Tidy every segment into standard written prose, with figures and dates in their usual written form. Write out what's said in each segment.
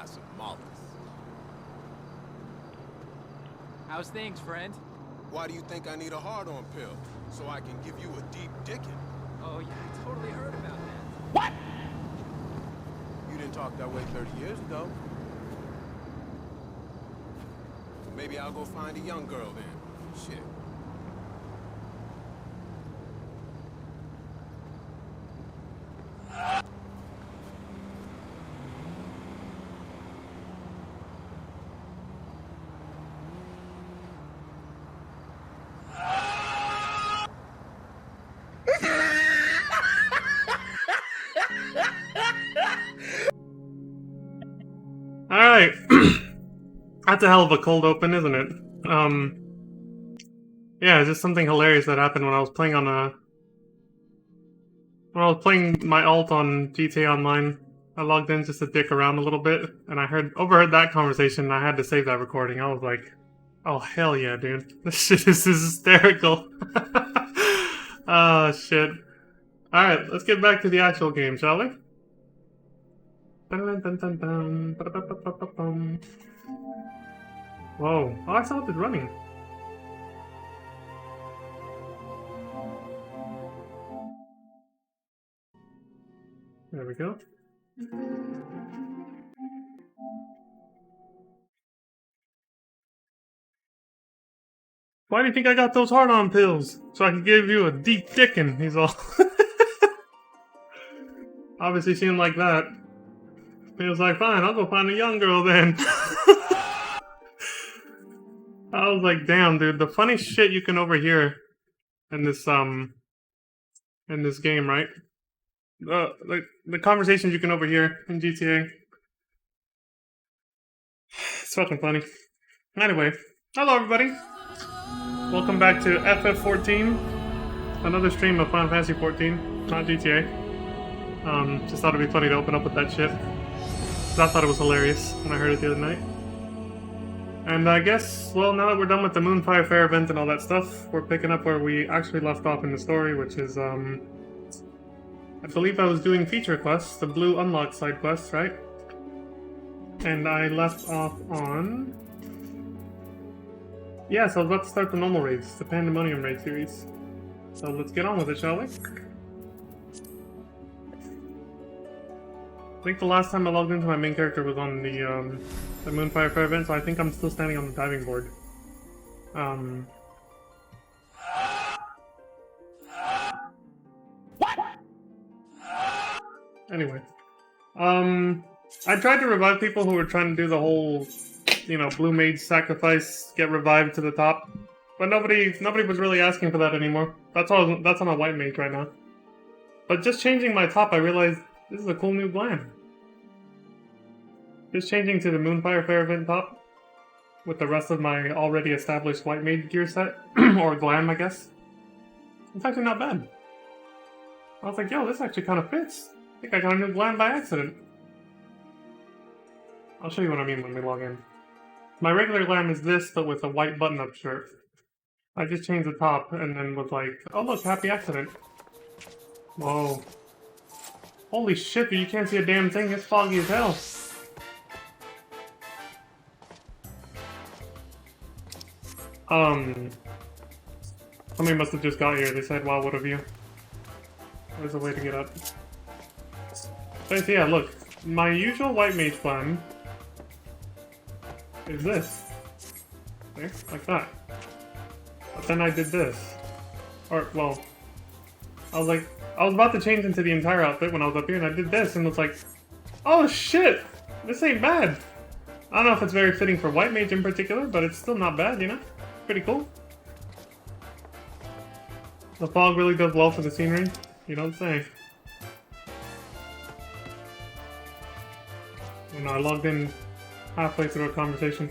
got some mollies. How's things, friend? Why do you think I need a hard-on pill? So I can give you a deep dicking? Oh yeah, I totally heard about that. What? You didn't talk that way 30 years ago. Maybe I'll go find a young girl then. Shit. Alright. That's a hell of a cold open, isn't it? Yeah, it's just something hilarious that happened when I was playing on when I was playing my alt on GTA Online. I logged in just to dick around a little bit, and I overheard that conversation, and I had to save that recording. I was like, oh hell yeah, dude. This shit is hysterical. Oh shit. Alright, let's get back to the actual game, shall we? Whoa. Oh, I saw it running. There we go. Why do you think I got those hard-on pills? So I can give you a deep dickin', he's all. Obviously seemed like that. He was like, fine, I'll go find a young girl then. I was like, damn, dude, the funny shit you can overhear in this game, right? The conversations you can overhear in GTA. It's fucking funny. Anyway, hello everybody. Welcome back to FF14. Another stream of Final Fantasy 14, not GTA. Just thought it'd be funny to open up with that shit. I thought it was hilarious when I heard it the other night. And I guess, well, now that we're done with the Moonfire Fair event and all that stuff, we're picking up where we actually left off in the story, which is, I believe I was doing feature quests, the blue unlock side quests, right? And I left off on... Yeah, so I was about to start the normal raids, the Pandemonium raid series. So let's get on with it, shall we? I think the last time I logged into my main character was on the Moonfire Fair event, so I think I'm still standing on the diving board. Anyway. I tried to revive people who were trying to do the whole, you know, blue mage sacrifice, get revived to the top. But nobody was really asking for that anymore. That's on a white mage right now. But just changing my top, I realized this is a cool new glam. Just changing to the Moonfire Fair event top with the rest of my already established white mage gear set, or glam, I guess. It's actually not bad. I was like, yo, this actually kind of fits. I think I got a new glam by accident. I'll show you what I mean when we log in. My regular glam is this, but with a white button-up shirt. I just changed the top and then was like, oh look, happy accident. Whoa. Holy shit, dude, you can't see a damn thing. It's foggy as hell. Somebody must have just got here. They said, wow, what a view. There's a way to get up. But yeah, look. My usual white mage plan is this. There, like that. But then I did this. Or, well, I was about to change into the entire outfit when I was up here, and I did this, and was like, oh shit! This ain't bad! I don't know if it's very fitting for white mage in particular, but it's still not bad, you know? Pretty cool. The fog really does well for the scenery, you don't say. You know, I logged in halfway through a conversation.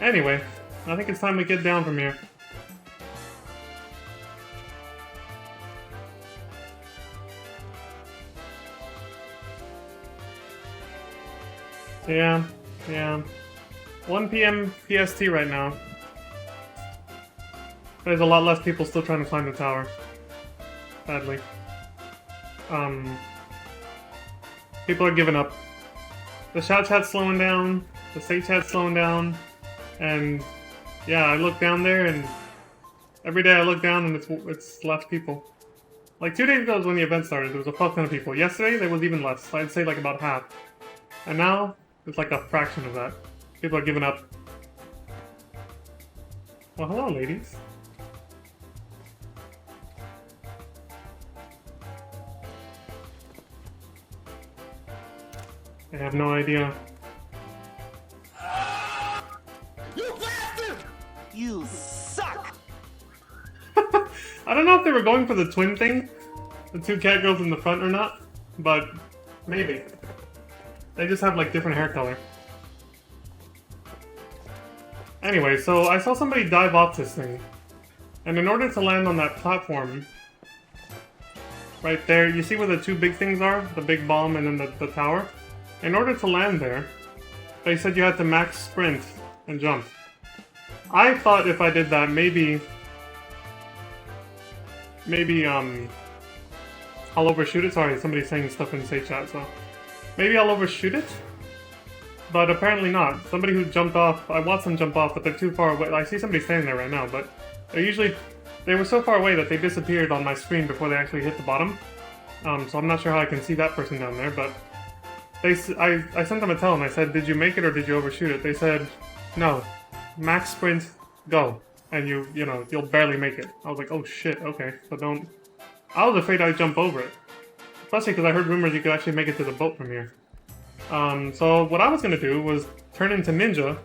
Anyway, I think it's time we get down from here. Yeah. 1 PM PST right now. There's a lot less people still trying to climb the tower. Sadly. People are giving up. the shout chat's slowing down, the state chat's slowing down, and yeah, I look down there and every day I look down and it's less people. Like 2 days ago was when the event started, there was a fuck ton of people. Yesterday there was even less, I'd say like about half. And now, it's like a fraction of that. People are giving up. Well, hello ladies. I have no idea. You bastard! You suck! I don't know if they were going for the twin thing, the two cat girls in the front or not, but maybe. They just have like different hair color. Anyway, so I saw somebody dive off this thing, and in order to land on that platform, right there, you see where the two big things are? The big bomb and then the tower? In order to land there, they said you had to max sprint and jump. I thought if I did that, maybe I'll overshoot it. Sorry, somebody's saying stuff in say chat, so maybe I'll overshoot it. But apparently not. Somebody who jumped off, I watched them jump off, but they're too far away. I see somebody standing there right now, but they were so far away that they disappeared on my screen before they actually hit the bottom. So I'm not sure how I can see that person down there, but I sent them a tell and I said, did you make it or did you overshoot it? They said, no, max sprint, go. And you'll barely make it. I was like, oh shit, okay, so don't... I was afraid I'd jump over it. Especially because I heard rumors you could actually make it to the boat from here. So what I was gonna do was turn into Ninja,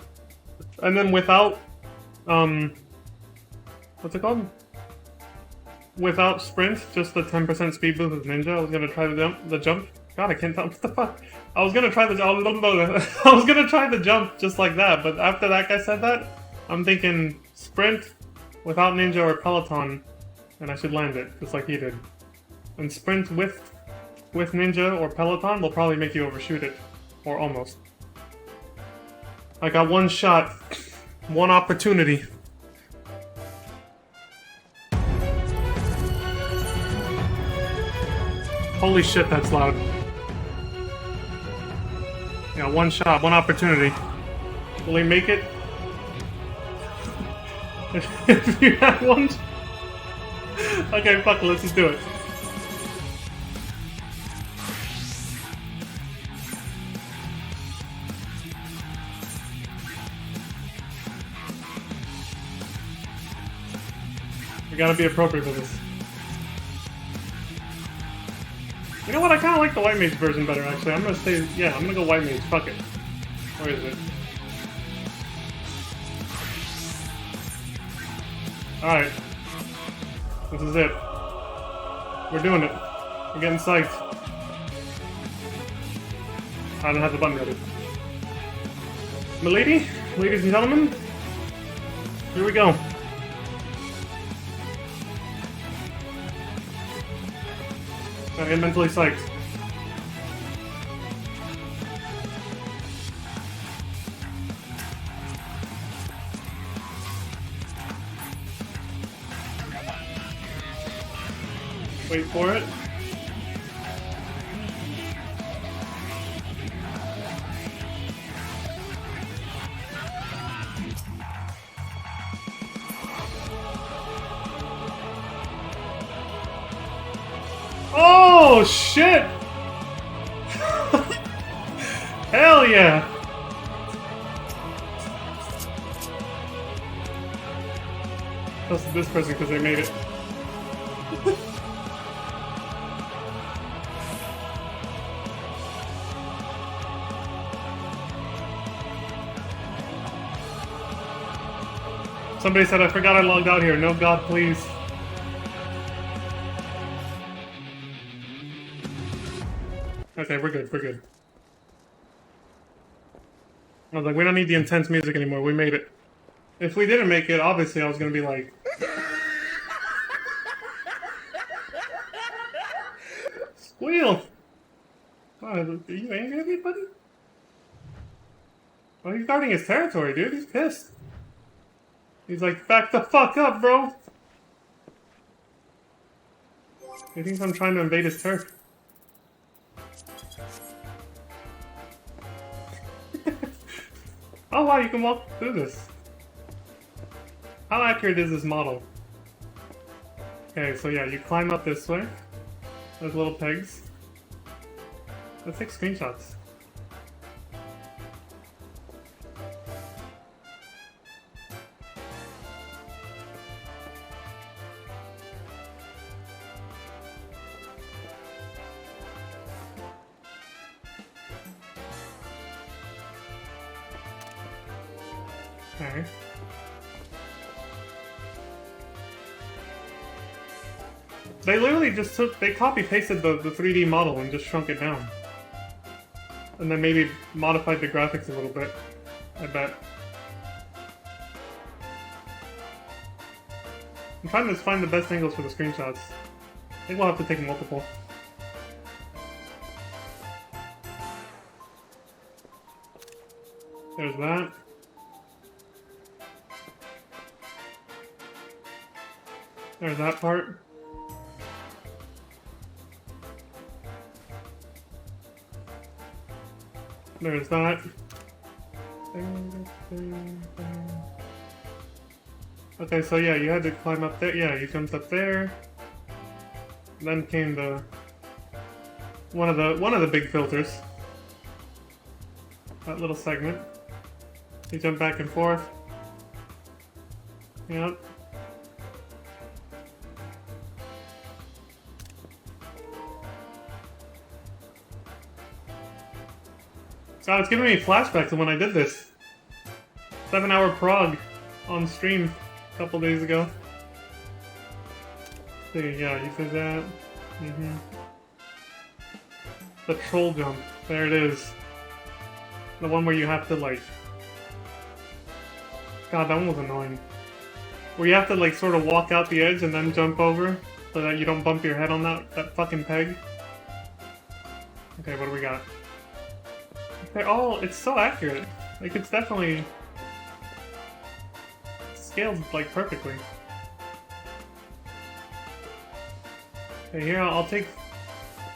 and then without, what's it called? Without sprint, just the 10% speed boost with Ninja, I was gonna try the jump. God, I can't tell what the fuck. I was gonna try the jump just like that, but after that guy said that, I'm thinking sprint without Ninja or Peloton, and I should land it, just like he did. And sprint with Ninja or Peloton will probably make you overshoot it. Or almost. I got one shot, one opportunity. Holy shit, that's loud. Yeah, one shot, one opportunity. Will he make it? If you have one... Okay, fuck it, let's just do it. We gotta be appropriate for this. You know what? I kind of like the White Mage version better, actually. I'm gonna say, yeah, I'm gonna go White Mage. Fuck it. Where is it? Alright. This is it. We're doing it. We're getting psyched. I don't have the button ready. Milady, ladies and gentlemen, here we go. I am mentally psyched. Wait for it. Oh shit! Hell yeah! Trusted this person because they made it. Somebody said I forgot I logged out here. No god, please. Okay, we're good, we're good. I was like, we don't need the intense music anymore, we made it. If we didn't make it, obviously I was gonna be like... Squeal! God, are you angry at me, buddy? Well, he's guarding his territory, dude, he's pissed. He's like, back the fuck up, bro! He thinks I'm trying to invade his turf. Oh wow, you can walk through this. How accurate is this model? Okay, so yeah, you climb up this way. Those little pegs. Let's take screenshots. Okay. They literally just they copy-pasted the 3D model and just shrunk it down. And then maybe modified the graphics a little bit, I bet. I'm trying to find the best angles for the screenshots. I think we'll have to take multiple. There's that. There's that part. There's that. Okay, so yeah, you had to climb up there. Yeah, you jumped up there. Then came the one of the big filters. That little segment. You jump back and forth. Yep. God, it's giving me flashbacks to when I did this. 7-hour prog on stream a couple days ago. See, yeah, you said that. The troll jump. There it is. The one where you have to, like... God, that one was annoying. Where you have to, like, sort of walk out the edge and then jump over so that you don't bump your head on that fucking peg. Okay, what do we got? They're all, it's so accurate. Like, it's definitely scaled, like, perfectly. Okay, here, I'll take,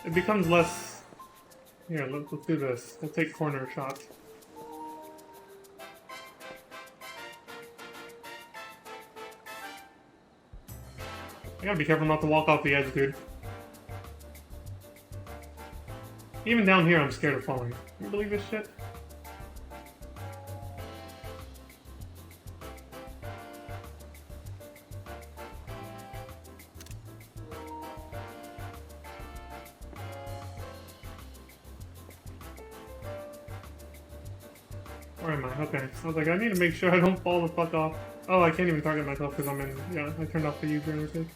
it becomes less, here, let's do this. We'll take corner shots. I gotta be careful not to walk off the edge, dude. Even down here, I'm scared of falling. Can you believe this shit? Where am I? Okay. I was like, I need to make sure I don't fall the fuck off. Oh, I can't even target myself because I'm in... Yeah, I turned off the user interface.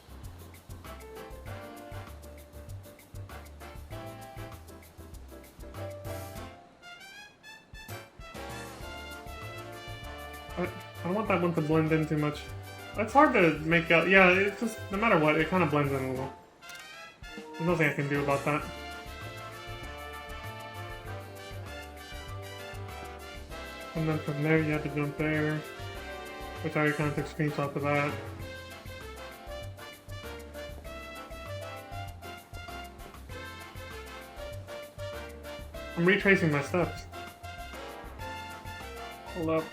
I don't want that one to blend in too much. It's hard to make out. Yeah, it's just, no matter what, it kind of blends in a little. There's nothing I can do about that. And then from there, you have to jump there. Which I already kind of took screenshots of that. I'm retracing my steps. Hold up.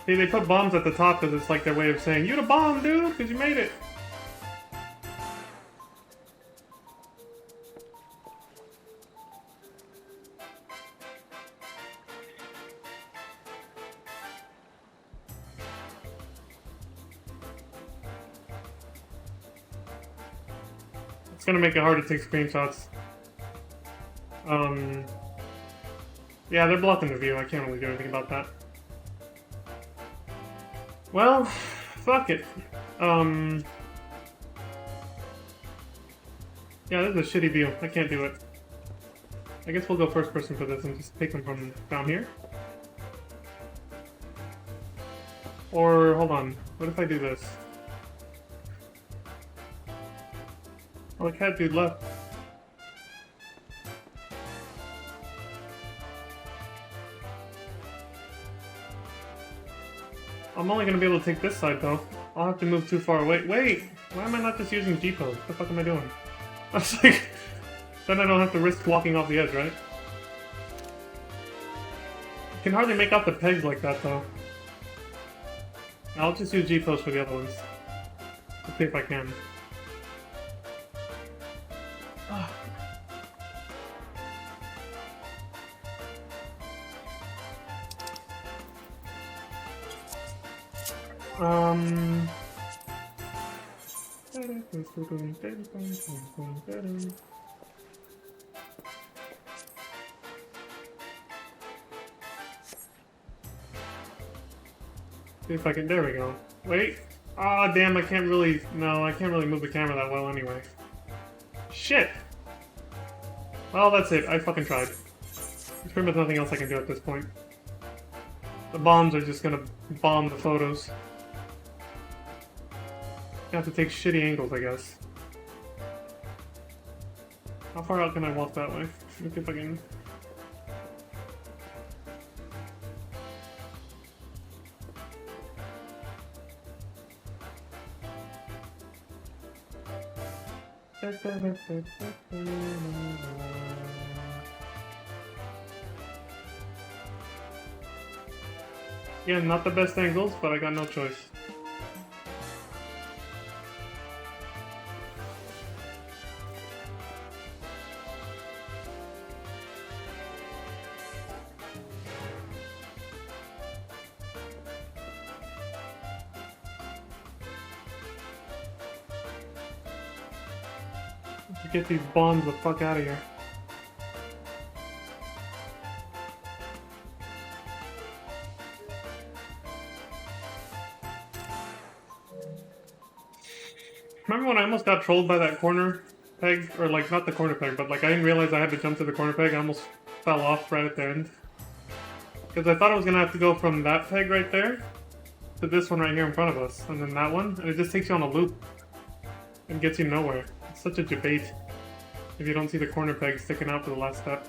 See, they put bombs at the top because it's like their way of saying, "You the bomb, dude, because you made it." It's gonna make it hard to take screenshots. Yeah, they're blocking the view. I can't really do anything about that. Well, fuck it. Yeah, this is a shitty view. I can't do it. I guess we'll go first person for this and just take them from down here. Or, hold on. What if I do this? Oh, the cat dude left. I'm only gonna be able to take this side though. I'll have to move too far away. Wait! Why am I not just using G-pose? What the fuck am I doing? I was like... Then I don't have to risk walking off the edge, right? Can hardly make out the pegs like that though. I'll just use G-post for the other ones. Let's see if I can. See if I can. There we go. Wait. Ah, oh, damn! I can't really. No, I can't really move the camera that well anyway. Shit. Well, that's it. I fucking tried. There's pretty much nothing else I can do at this point. The bombs are just gonna bomb the photos. I have to take shitty angles, I guess. How far out can I walk that way? Let me see if I can... Yeah, not the best angles, but I got no choice. Get these bombs the fuck out of here. Remember when I almost got trolled by that corner peg? Or like, not the corner peg, but like I didn't realize I had to jump to the corner peg. I almost fell off right at the end. Because I thought I was going to have to go from that peg right there to this one right here in front of us. And then that one. And it just takes you on a loop. And gets you nowhere. It's such a debate. If you don't see the corner peg sticking out for the last step.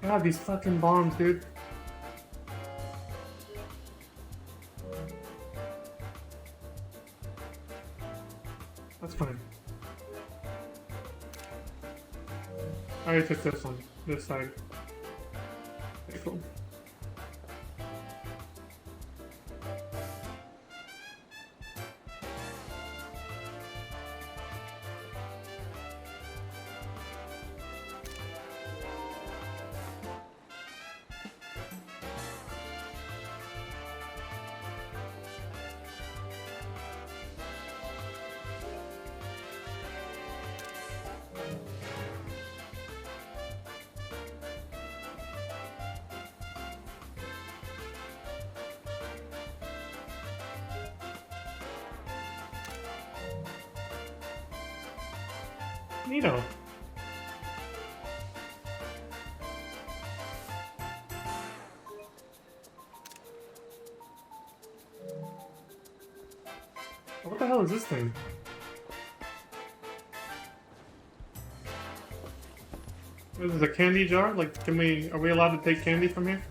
God, these fucking bombs, dude. That's fine. I already took this one. This side. Okay, cool. Neato. What the hell is this thing? This is a candy jar? Like, are we allowed to take candy from here?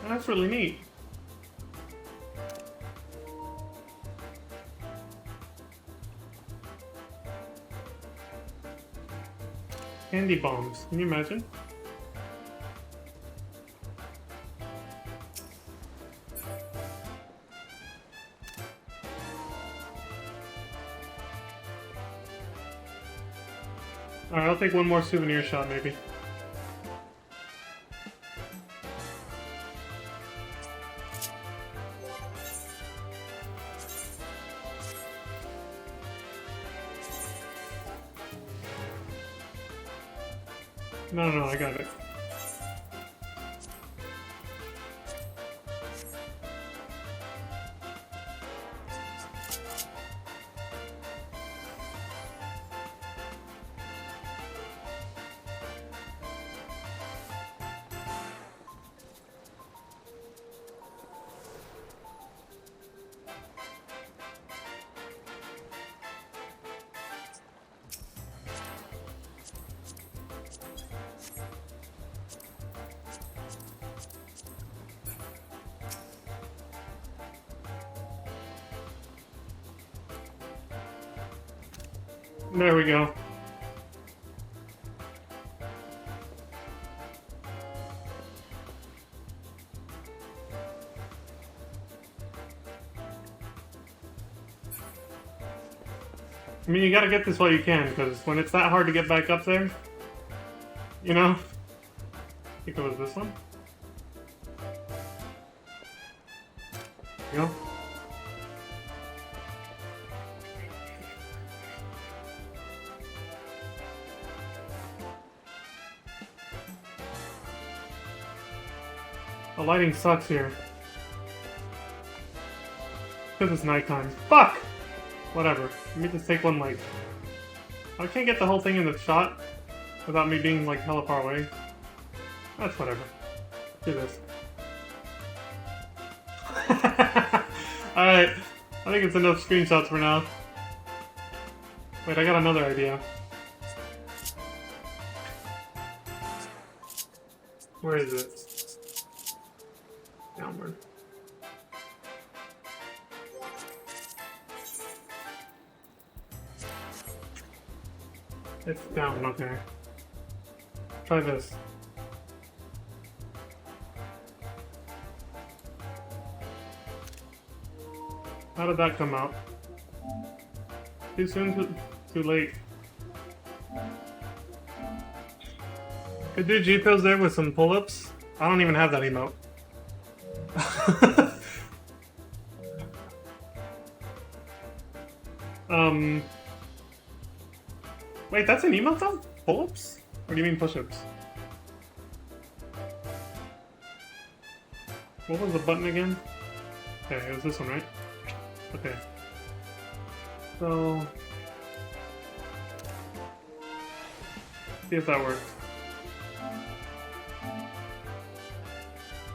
That's really neat. Candy bombs. Can you imagine? Alright, I'll take one more souvenir shot maybe. No, I got it. There we go. I mean, you gotta get this while you can, because when it's that hard to get back up there, you know? I think it was this one. There you go. The lighting sucks here. Because it's nighttime. Fuck! Whatever. Let me just take one, like... I can't get the whole thing in the shot without me being, like, hella far away. That's whatever. Do this. Alright. I think it's enough screenshots for now. Wait, I got another idea. Where is it? Downward. It's down, okay. Try this. How did that come out? Too soon, too late. Could do G-pills there with some pull-ups. I don't even have that emote. Wait, that's an emote though? Pull-ups? Or do you mean push-ups? What was the button again? Okay, it was this one, right? Okay. So... see if that works.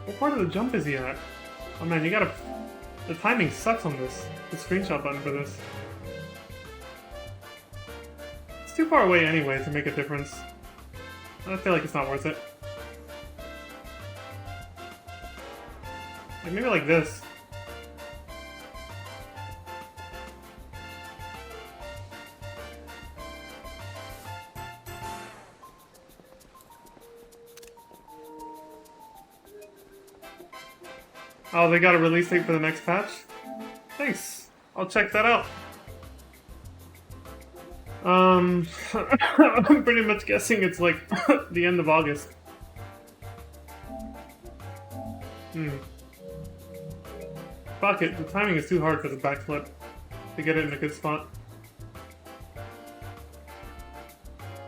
What part of the jump is he at? Oh man, you gotta... the timing sucks on this. The screenshot button for this. It's too far away anyway to make a difference. I feel like it's not worth it. Like maybe like this. Oh, they got a release date for the next patch? Thanks. I'll check that out. I'm pretty much guessing it's like the end of August. Fuck it, the timing is too hard for the backflip to get it in a good spot.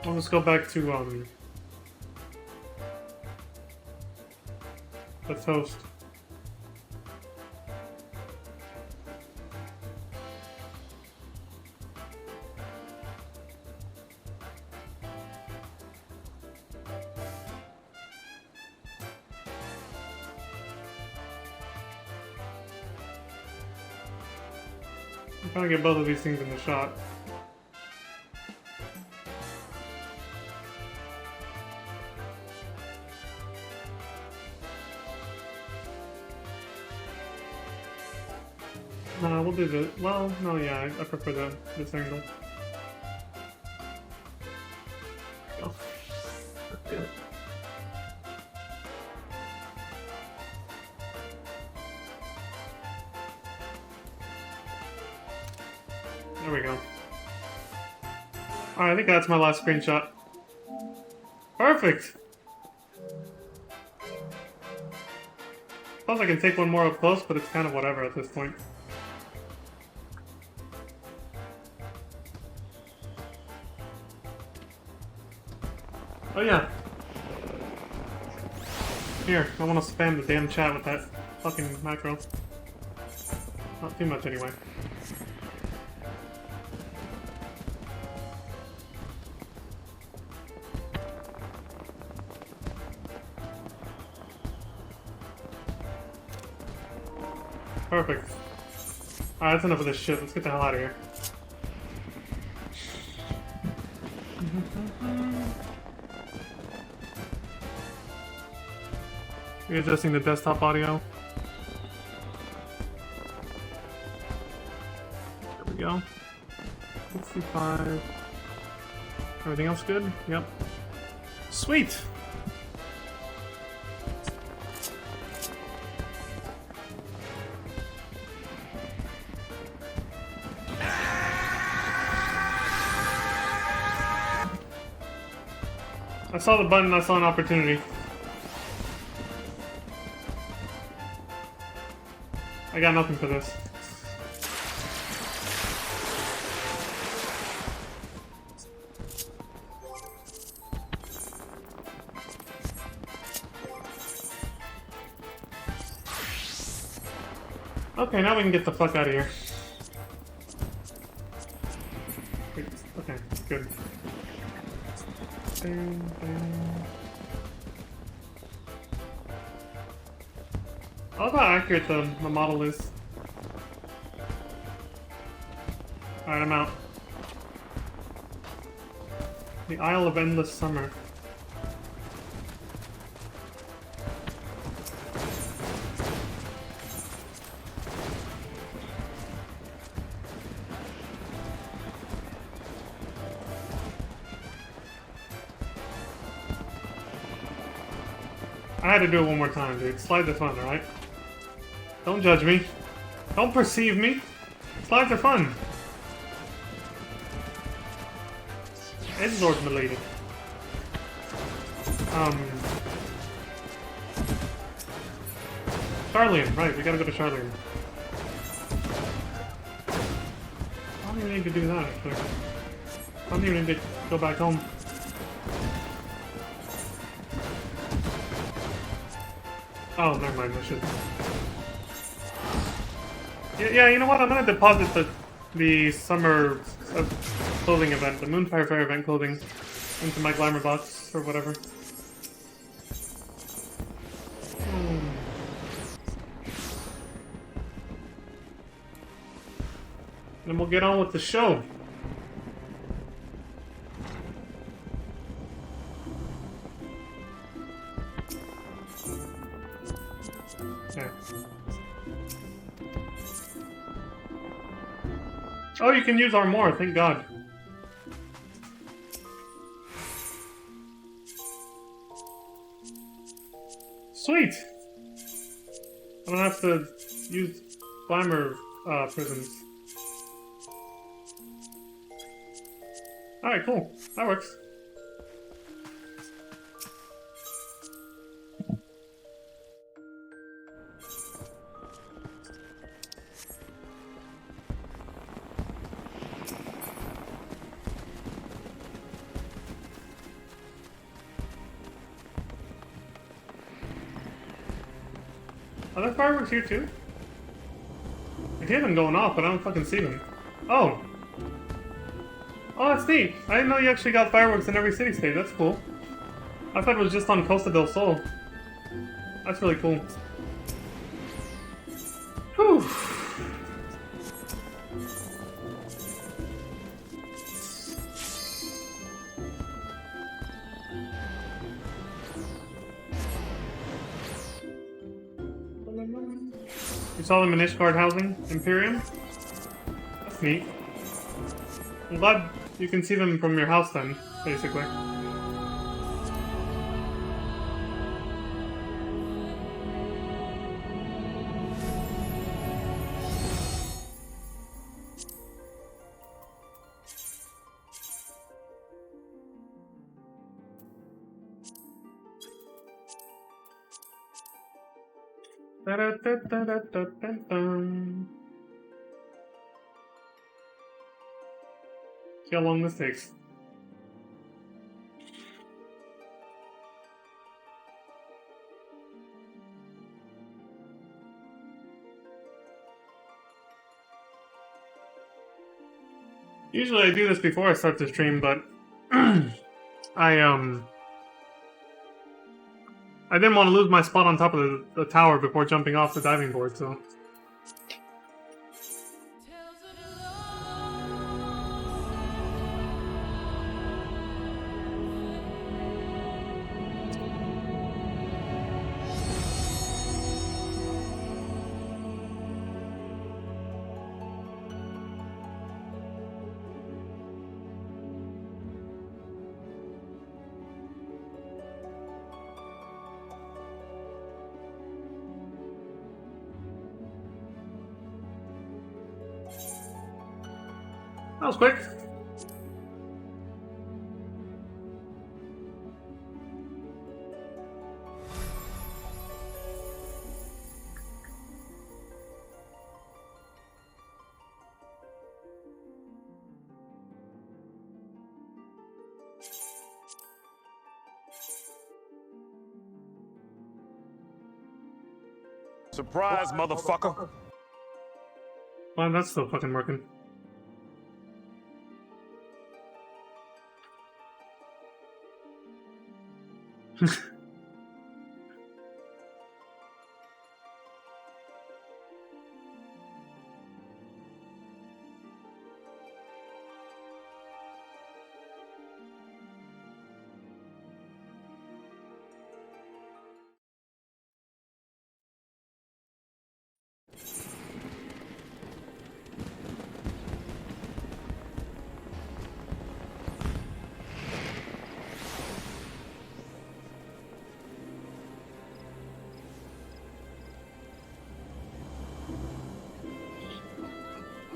I'll just go back to the toast. I'm trying to get both of these things in the shot. No, we'll do this. Well, no, yeah, I prefer this angle. Oh, that's good. There we go. Alright, I think that's my last screenshot. Perfect! Suppose I can take one more up close, but it's kind of whatever at this point. Oh yeah. Here, I want to spam the damn chat with that fucking macro. Not too much anyway. Perfect. Alright, that's enough of this shit. Let's get the hell out of here. Readjusting the desktop audio. There we go. 65. Everything else good? Yep. Sweet! I saw the button, I saw an opportunity. I got nothing for this. Okay, now we can get the fuck out of here. Okay, good. Bang, bang. I love how accurate the model is. Alright, I'm out. The Isle of Endless Summer. I had to do it one more time, dude. Slide the fun, alright? Don't judge me. Don't perceive me. Slides are fun. Edgelord, milady. Charlian, right, we gotta go to Charlian. I don't even need to do that, actually. I don't even need to go back home. Oh, never mind, I should. Yeah, you know what? I'm gonna deposit the summer clothing event, the Moonfire Fair event clothing, into my glamour box or whatever. Then we'll get on with the show. Okay. Oh, you can use Armor, thank God. Sweet! I don't have to use glamour prisms. Alright, cool. That works. Are there fireworks here too? I hear them going off, but I don't fucking see them. Oh! Oh, that's neat! I didn't know you actually got fireworks in every city-state, that's cool. I thought it was just on Costa del Sol. That's really cool. Whew! You saw them in Ishgard housing? Imperium? That's neat. I'm glad you can see them from your house then, basically. See how long this takes. Usually I do this before I start the stream, but I didn't want to lose my spot on top of the tower before jumping off the diving board, so. That was quick. Surprise, motherfucker. Wow, that's still fucking working.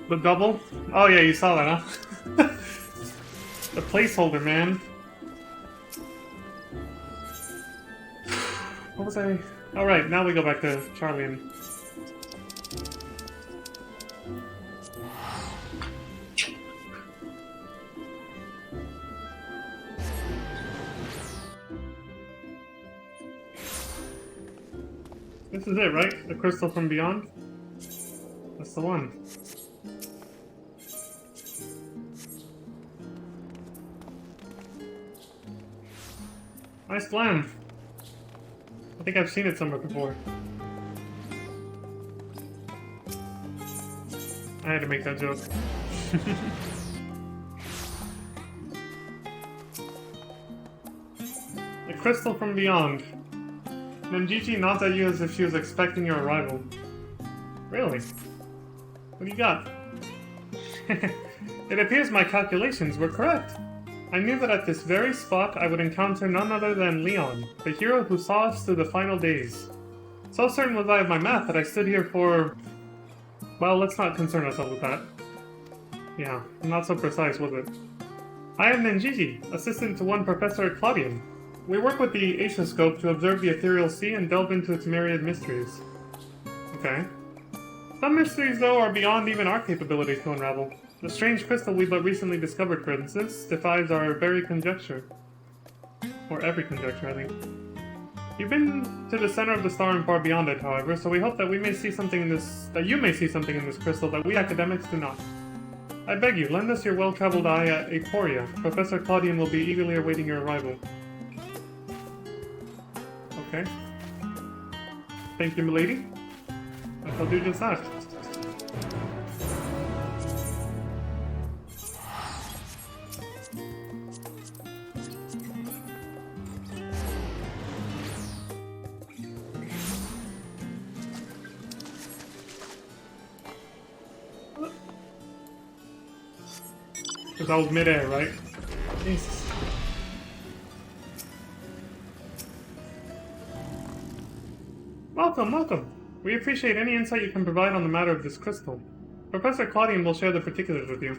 The double? Oh yeah, you saw that, huh? The placeholder, man. What was I... Alright, now we go back to Charlie and... This is it, right? The crystal from beyond? That's the one. Nice plan. I think I've seen it somewhere before. I had to make that joke. The crystal from beyond. Nenjiji nods at you as if she was expecting your arrival. Really? What do you got? It appears my calculations were correct. I knew that at this very spot I would encounter none other than Leon, the hero who saw us through the final days. So certain was I of my math that I stood here for... Well, let's not concern ourselves with that. Yeah, not so precise, was it? I am Nenjiji, assistant to one Professor Claudian. We work with the Aetioscope to observe the ethereal sea and delve into its myriad mysteries. Okay. Some mysteries, though, are beyond even our capabilities to unravel. The strange crystal we but recently discovered, for instance, defies our very conjecture. Or every conjecture, I think. You've been to the center of the star and far beyond it, however, so we hope that we may see something in this... that you may see something in this crystal that we academics do not. I beg you, lend us your well-traveled eye at Aporia. Professor Claudian will be eagerly awaiting your arrival. Okay. Thank you, milady. I shall do just that. Because I was mid-air, right? Jesus. Welcome, welcome. We appreciate any insight you can provide on the matter of this crystal. Professor Claudian will share the particulars with you.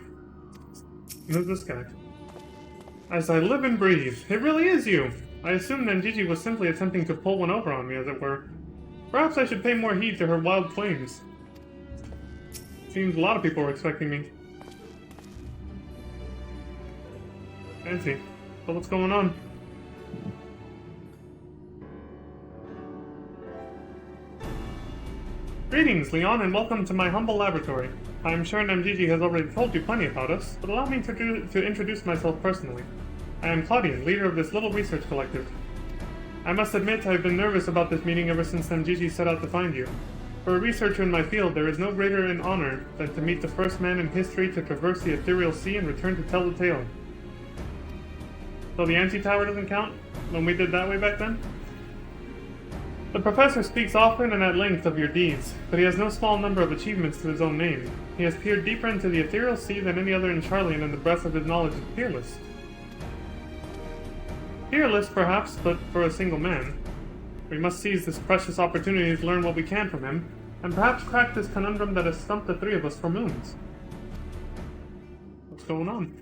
Who's this guy? As I live and breathe, it really is you! I assumed Nenjiji was simply attempting to pull one over on me, as it were. Perhaps I should pay more heed to her wild claims. Seems a lot of people were expecting me. Fancy. So what's going on? Greetings, Leon, and welcome to my humble laboratory. I am sure Nenjiji has already told you plenty about us, but allow me to introduce myself personally. I am Claudian, leader of this little research collective. I must admit I have been nervous about this meeting ever since Nenjiji set out to find you. For a researcher in my field, there is no greater an honor than to meet the first man in history to traverse the ethereal sea and return to tell the tale. So the anti-tower doesn't count? When we did that way back then? The professor speaks often and at length of your deeds, but he has no small number of achievements to his own name. He has peered deeper into the ethereal sea than any other in Charlian, and the breadth of his knowledge is peerless. Peerless, perhaps, but for a single man. We must seize this precious opportunity to learn what we can from him, and perhaps crack this conundrum that has stumped the three of us for moons. What's going on.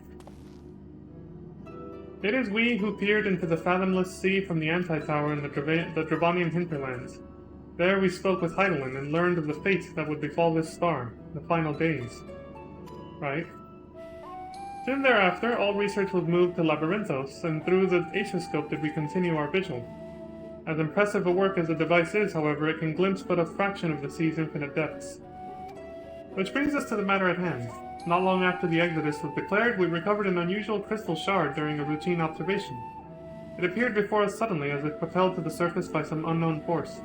It is we who peered into the fathomless sea from the anti-tower in the Dravanian hinterlands. There we spoke with Heidelin and learned of the fate that would befall this star, the final days. Right? Soon thereafter, all research was moved to Labyrinthos, and through the Aetioscope did we continue our vigil. As impressive a work as the device is, however, it can glimpse but a fraction of the sea's infinite depths. Which brings us to the matter at hand. Not long after the Exodus was declared, we recovered an unusual crystal shard during a routine observation. It appeared before us suddenly as if propelled to the surface by some unknown force.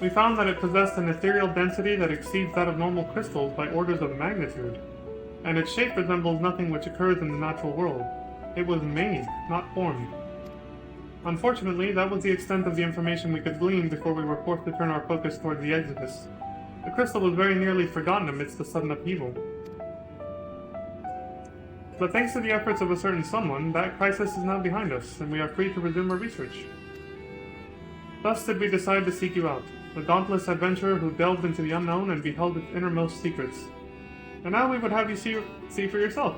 We found that it possessed an ethereal density that exceeds that of normal crystals by orders of magnitude, and its shape resembles nothing which occurs in the natural world. It was made, not formed. Unfortunately, that was the extent of the information we could glean before we were forced to turn our focus toward the Exodus. The crystal was very nearly forgotten amidst the sudden upheaval. But thanks to the efforts of a certain someone, that crisis is now behind us, and we are free to resume our research. Thus did we decide to seek you out, the dauntless adventurer who delved into the unknown and beheld its innermost secrets. And now we would have you see for yourself.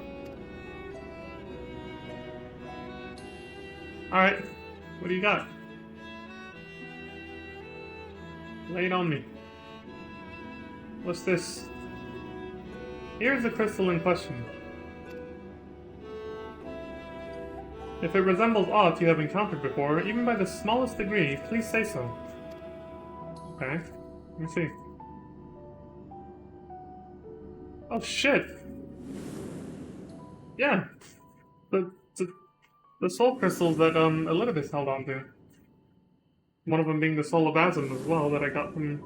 Alright, what do you got? Lay it on me. What's this? Here's the crystal in question. If it resembles aught you have encountered before, even by the smallest degree, please say so. Okay, let me see. Oh shit! Yeah! The soul crystals that Elidibus held on to. One of them being the soul of Azim as well, that I got from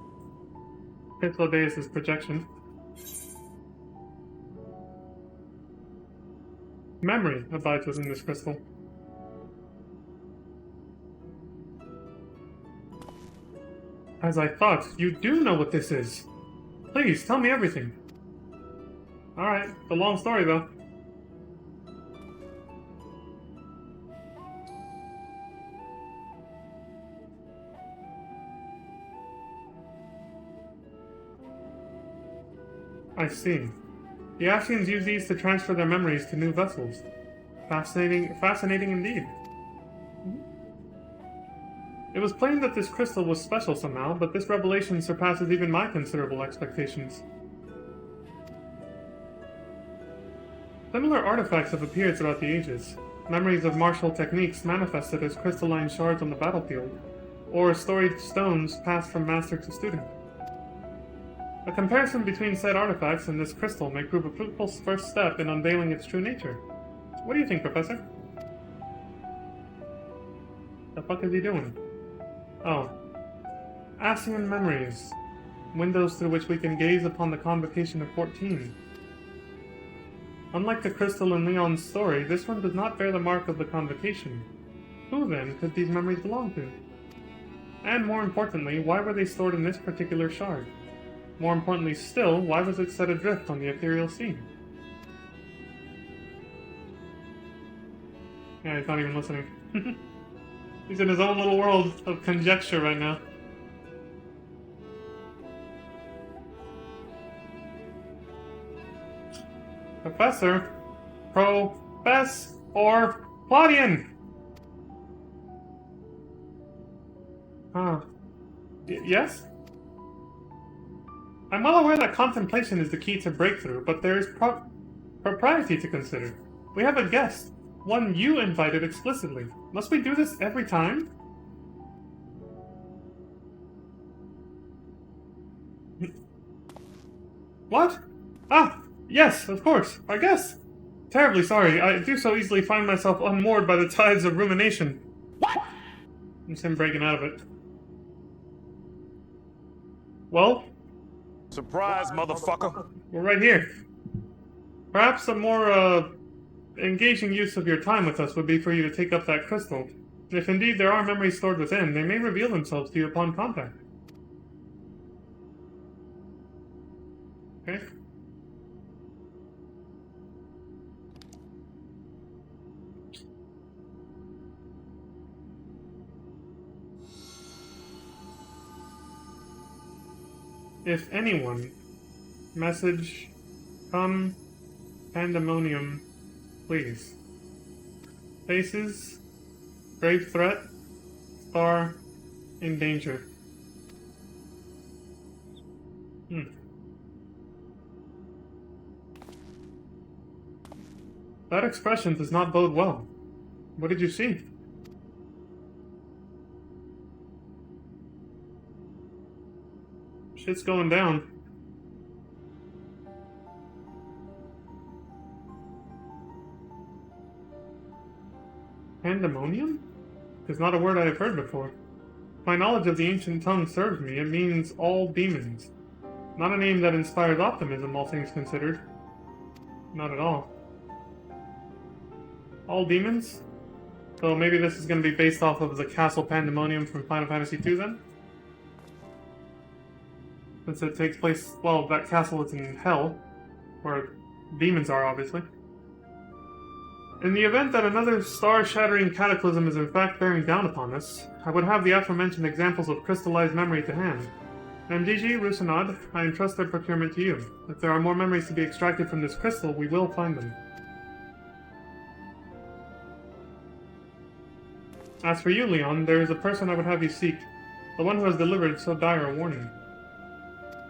Pythlodeus' projection. Memory abides within this crystal. As I thought, you do know what this is. Please, tell me everything. Alright, it's a long story though. I see. The Ascians use these to transfer their memories to new vessels. Fascinating indeed. It was plain that this crystal was special somehow, but this revelation surpasses even my considerable expectations. Similar artifacts have appeared throughout the ages. Memories of martial techniques manifested as crystalline shards on the battlefield, or storied stones passed from master to student. A comparison between said artifacts and this crystal may prove a fruitful first step in unveiling its true nature. What do you think, Professor? The fuck is he doing? Oh. Ascian memories. Windows through which we can gaze upon the convocation of 14. Unlike the crystal in Leon's story, this one does not bear the mark of the convocation. Who, then, could these memories belong to? And more importantly, why were they stored in this particular shard? More importantly still, why was it set adrift on the ethereal sea? Yeah, he's not even listening. He's in his own little world of conjecture right now. Professor? Professor Claudian! Huh. Yes? I'm well aware that contemplation is the key to breakthrough, but there is propriety to consider. We have a guest, one you invited explicitly. Must we do this every time? What? Ah, yes, of course, our guest. Terribly sorry, I do so easily find myself unmoored by the tides of rumination. What? It's him breaking out of it. Well? Surprise, motherfucker. We're right here. Perhaps a more, engaging use of your time with us would be for you to take up that crystal. If indeed there are memories stored within, they may reveal themselves to you upon contact. Okay? If anyone, message, come, pandemonium, please. Faces, grave threat, star, in danger. That expression does not bode well. What did you see? Shit's going down. Pandemonium? Is not a word I have heard before. My knowledge of the ancient tongue serves me. It means all demons. Not a name that inspires optimism, all things considered. Not at all. All demons? So maybe this is going to be based off of the Castle Pandemonium from Final Fantasy II then? Since it takes place, well, that castle is in hell, where demons are, obviously. In the event that another star-shattering cataclysm is in fact bearing down upon us, I would have the aforementioned examples of crystallized memory to hand. MDG, Rusanad, I entrust their procurement to you. If there are more memories to be extracted from this crystal, we will find them. As for you, Leon, there is a person I would have you seek, the one who has delivered so dire a warning.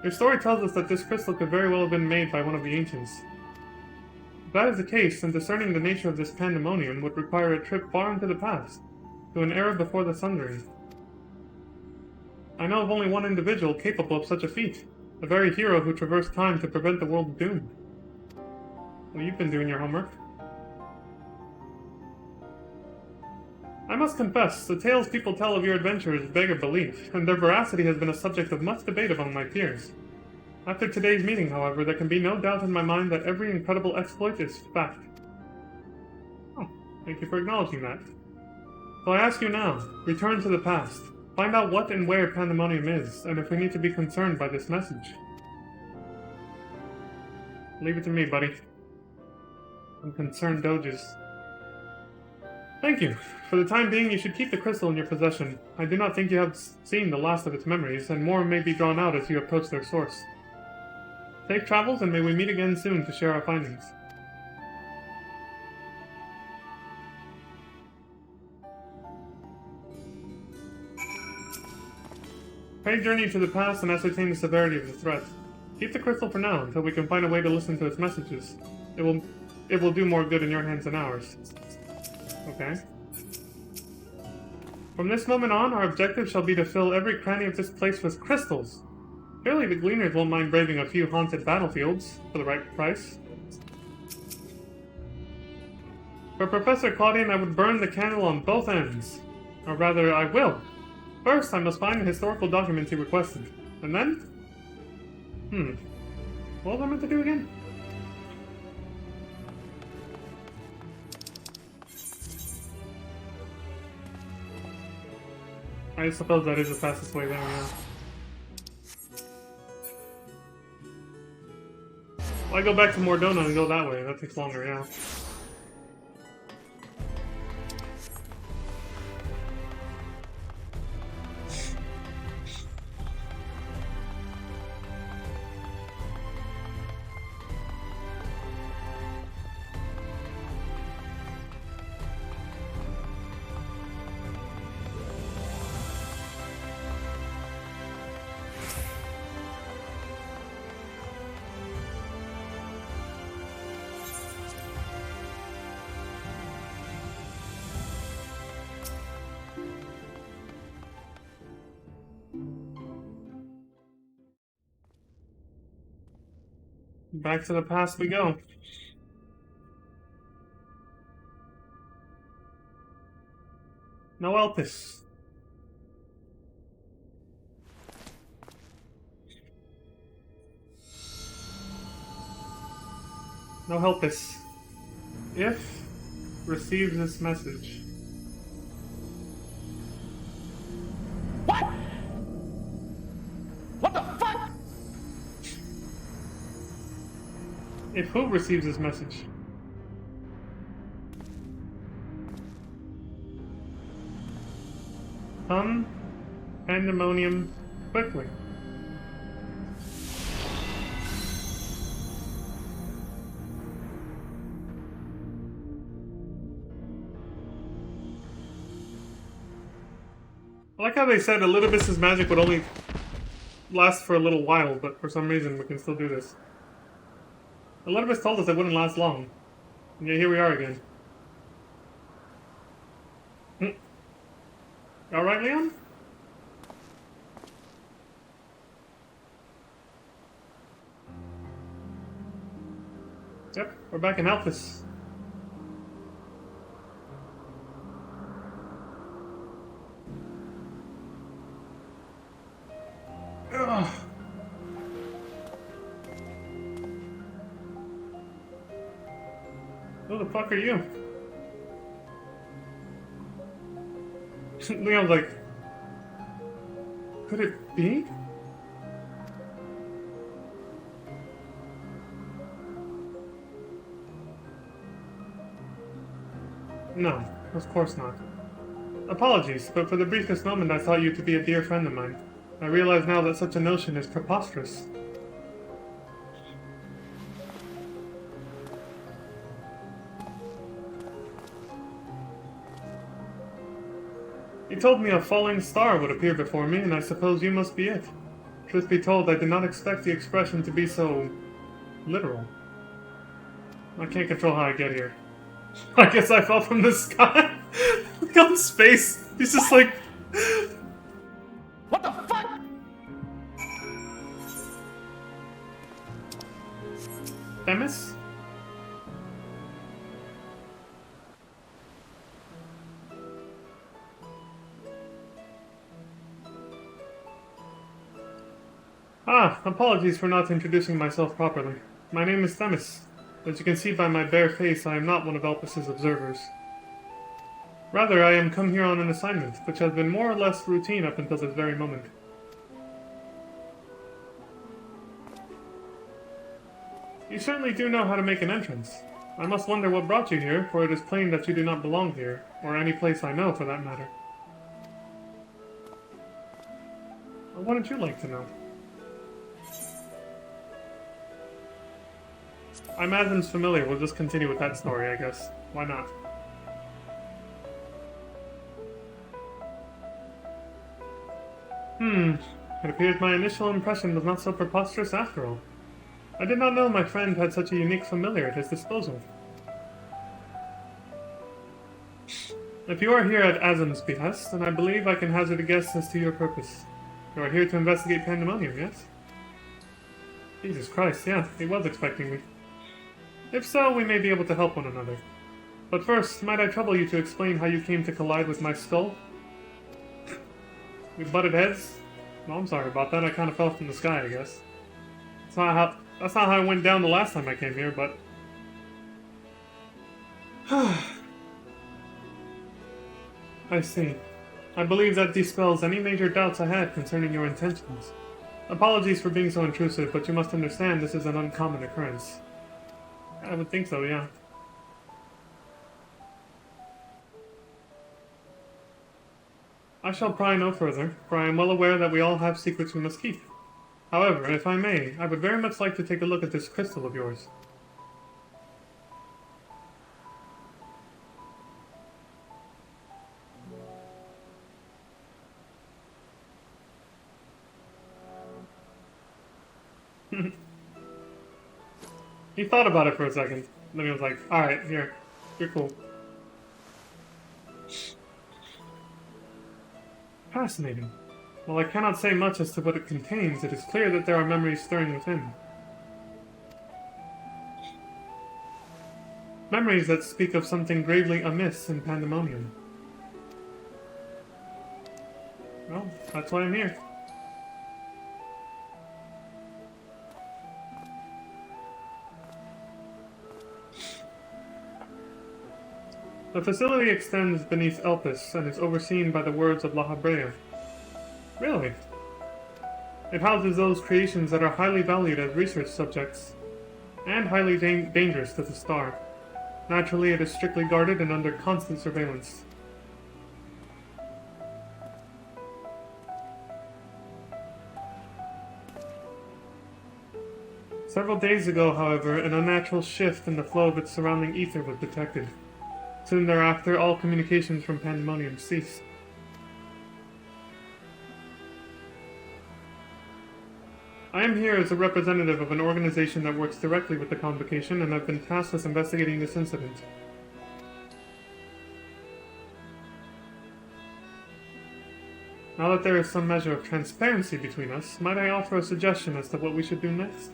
Your story tells us that this crystal could very well have been made by one of the ancients. If that is the case, then discerning the nature of this pandemonium would require a trip far into the past, to an era before the Sundering. I know of only one individual capable of such a feat, a very hero who traversed time to prevent the world's doom. Well, you've been doing your homework. I must confess, the tales people tell of your adventures beg of belief, and their veracity has been a subject of much debate among my peers. After today's meeting, however, there can be no doubt in my mind that every incredible exploit is fact. Oh, thank you for acknowledging that. So I ask you now, return to the past. Find out what and where Pandemonium is, and if we need to be concerned by this message. Leave it to me, buddy. I'm concerned doges. Thank you. For the time being, you should keep the crystal in your possession. I do not think you have seen the last of its memories, and more may be drawn out as you approach their source. Safe travels, and may we meet again soon to share our findings. Pray journey to the past and ascertain the severity of the threat. Keep the crystal for now, until we can find a way to listen to its messages. It will do more good in your hands than ours. Okay. From this moment on, our objective shall be to fill every cranny of this place with crystals. Surely the Gleaners won't mind braving a few haunted battlefields for the right price. For Professor Claudian, I would burn the candle on both ends. Or rather, I will. First, I must find the historical documents he requested. And then? What was I meant to do again? I suppose that is the fastest way there, yeah. Well, I go back to Mordona and go that way. That takes longer, yeah. Back to the past we go. No Elpis. No Helpus. If receives this message. What? What the fuck? If who receives this message? Come, pandemonium, quickly. I like how they said Elidibus's magic would only last for a little while, but for some reason we can still do this. Elidibus told us it wouldn't last long. And yet here we are again. Alright, Leon? Yep, we're back in Alphys. Ugh. Who the fuck are you? Leon's like, could it be? No, of course not. Apologies, but for the briefest moment I thought you to be a dear friend of mine. I realize now that such a notion is preposterous. He told me a falling star would appear before me, and I suppose you must be it. Truth be told, I did not expect the expression to be so... literal. I can't control how I get here. I guess I fell from the sky. On space. He's just like... What the fuck? Themis? Ah, apologies for not introducing myself properly. My name is Themis. As you can see by my bare face, I am not one of Elpis' observers. Rather, I am come here on an assignment, which has been more or less routine up until this very moment. You certainly do know how to make an entrance. I must wonder what brought you here, for it is plain that you do not belong here, or any place I know for that matter. What wouldn't you like to know? I imagine it's familiar. We'll just continue with that story, I guess. Why not? It appears my initial impression was not so preposterous after all. I did not know my friend had such a unique familiar at his disposal. If you are here at Azim's behest, then I believe I can hazard a guess as to your purpose. You are here to investigate Pandemonium, yes? Jesus Christ, yeah, he was expecting me. If so, we may be able to help one another. But first, might I trouble you to explain how you came to collide with my skull? We butted heads? Well, I'm sorry about that, I kind of fell from the sky, I guess. That's not how it went down the last time I came here, but... I see. I believe that dispels any major doubts I had concerning your intentions. Apologies for being so intrusive, but you must understand this is an uncommon occurrence. I would think so, yeah. I shall pry no further, for I am well aware that we all have secrets we must keep. However, if I may, I would very much like to take a look at this crystal of yours. He thought about it for a second. Then he was like, alright, here. You're cool. Fascinating. While I cannot say much as to what it contains, it is clear that there are memories stirring within. Memories that speak of something gravely amiss in Pandemonium. Well, that's why I'm here. The facility extends beneath Elpis and is overseen by the wards of La Habrea. Really? It houses those creations that are highly valued as research subjects, and highly dangerous to the star. Naturally, it is strictly guarded and under constant surveillance. Several days ago, however, an unnatural shift in the flow of its surrounding ether was detected. Soon thereafter, all communications from Pandemonium ceased. I am here as a representative of an organization that works directly with the Convocation, and I've been tasked with investigating this incident. Now that there is some measure of transparency between us, might I offer a suggestion as to what we should do next?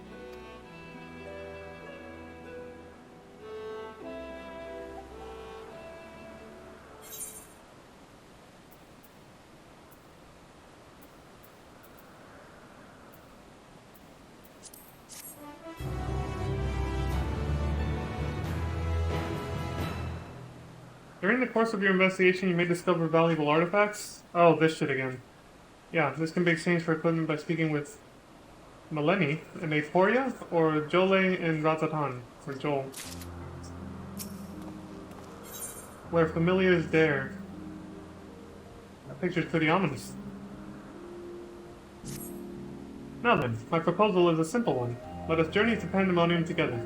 During the course of your investigation, you may discover valuable artifacts. Oh, this shit again. Yeah, this can be exchanged for equipment by speaking with Maleni and Aporia, or Jole and Razatan, or Joel. Where familiar is there. That picture's pretty ominous. Now then, my proposal is a simple one. Let us journey to Pandemonium together.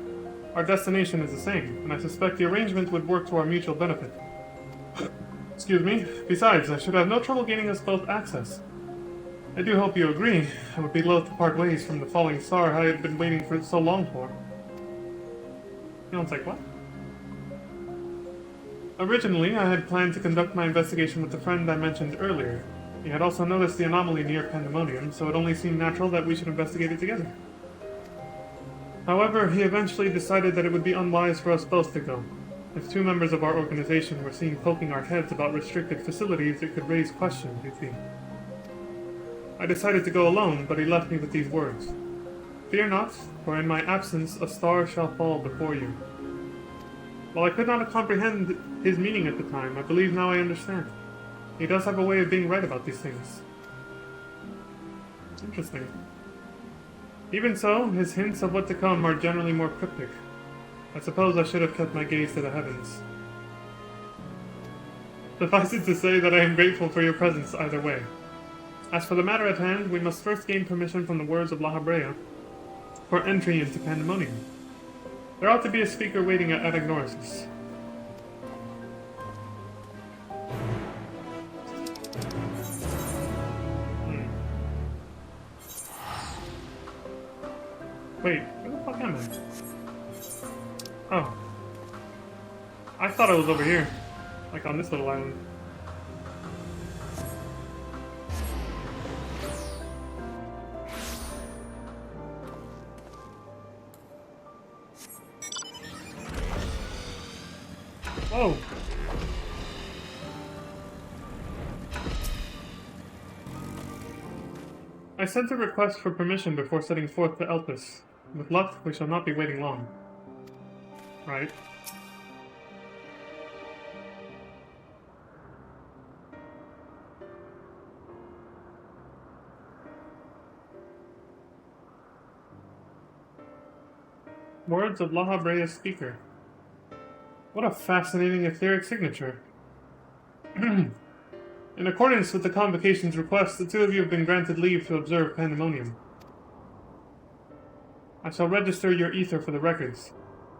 Our destination is the same, and I suspect the arrangement would work to our mutual benefit. Excuse me. Besides, I should have no trouble gaining us both access. I do hope you agree. I would be loath to part ways from the falling star I had been waiting for so long for. Sounds like what? Originally, I had planned to conduct my investigation with the friend I mentioned earlier. He had also noticed the anomaly near Pandemonium, so it only seemed natural that we should investigate it together. However, he eventually decided that it would be unwise for us both to go. If two members of our organization were seen poking our heads about restricted facilities, it could raise questions, you see. I decided to go alone, but he left me with these words. Fear not, for in my absence a star shall fall before you. While I could not comprehend his meaning at the time, I believe now I understand. He does have a way of being right about these things. Interesting. Even so, his hints of what to come are generally more cryptic. I suppose I should have kept my gaze to the heavens. Suffice it to say that I am grateful for your presence either way. As for the matter at hand, we must first gain permission from the words of La Habrea for entry into Pandemonium. There ought to be a speaker waiting at Anagnosis. Wait, where the fuck am I? Oh. I thought I was over here. Like on this little island. Whoa! I sent a request for permission before setting forth to Elpis. With luck, we shall not be waiting long. Right. Words of La Habrea's speaker. What a fascinating etheric signature. In accordance with the Convocation's request, the two of you have been granted leave to observe Pandemonium. I shall register your ether for the records.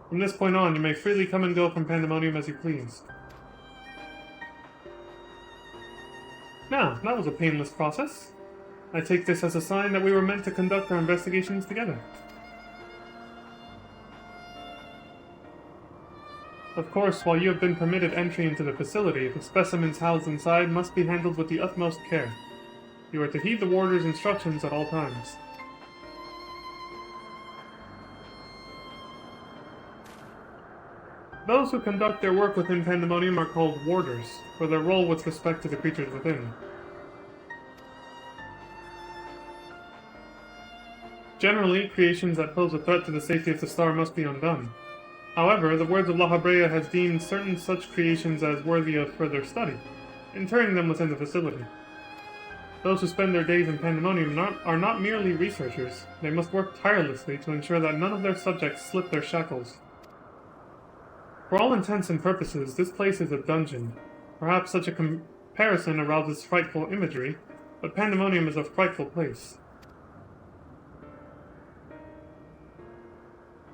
From this point on, you may freely come and go from Pandemonium as you please. Now, that was a painless process. I take this as a sign that we were meant to conduct our investigations together. Of course, while you have been permitted entry into the facility, the specimens housed inside must be handled with the utmost care. You are to heed the warder's instructions at all times. Those who conduct their work within Pandemonium are called warders, for their role with respect to the creatures within. Generally, creations that pose a threat to the safety of the star must be undone. However, the words of La Habrea has deemed certain such creations as worthy of further study, interring them within the facility. Those who spend their days in Pandemonium are not merely researchers. They must work tirelessly to ensure that none of their subjects slip their shackles. For all intents and purposes, this place is a dungeon. Perhaps such a comparison arouses frightful imagery, but Pandemonium is a frightful place.